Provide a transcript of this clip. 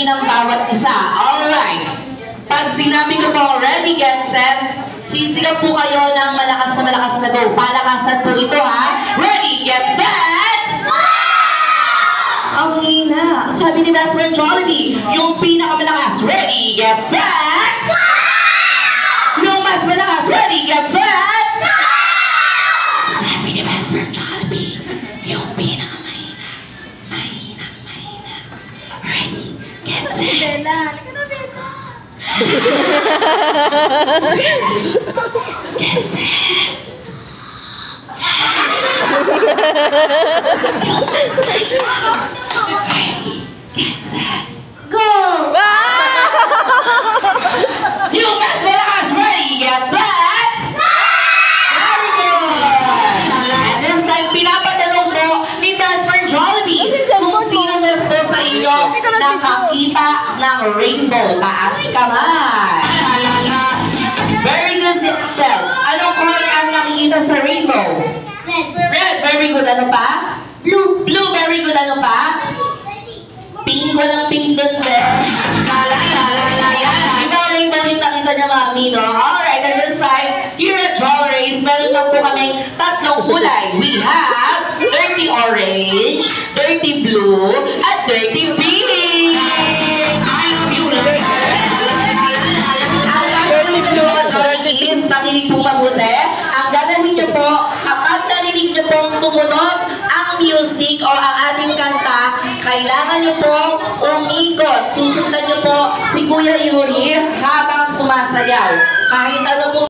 ng bawat isa. Alright. Pag sinabi ko po, ready, get, set, sisigaw po kayo ng malakas na go. Palakasan po ito, ha? Ready, get, set! Ang hina. Sabi ni Best Friend Jollibee, yung pinakamalakas, ready, get, set! Yung mas malakas, ready, get, set! Sabi ni Best Friend Jollibee, yung pinakamahina, mahina. Ready, get, set! Get set! Yung mas mahina. Ready, get, set! Go! Yung mas malakas, ready, get, set! Very good! And this time, pinapatanong po ni Best Friend Jollibee kung sino na po sa inyo nakakita ng rainbow. Taas kamay! Very good, Sel. Anong color ang nakikita sa rainbow? Red. Red, very good. Ano pa? Blue. Blue, very good. Ano pa? Pink, walang pink dun, Beth. Ibang rainbow yung nakita niya, Mami, no? Alright, on this side, here at Jolly Race, meron lang po kaming tatlong kulay. We have dirty orange, dirty blue, at dirty pink. I love you, dirty blue, Jolly Kids, makinig po mabuti. Ang gagawin niyo po, kapag narinig niyo pong tumunog ang music o ang ating kanta, kailangan niyo pong umikot. Susundan niyo po si Kuya Yuri habang sumasayaw. Kahit ano po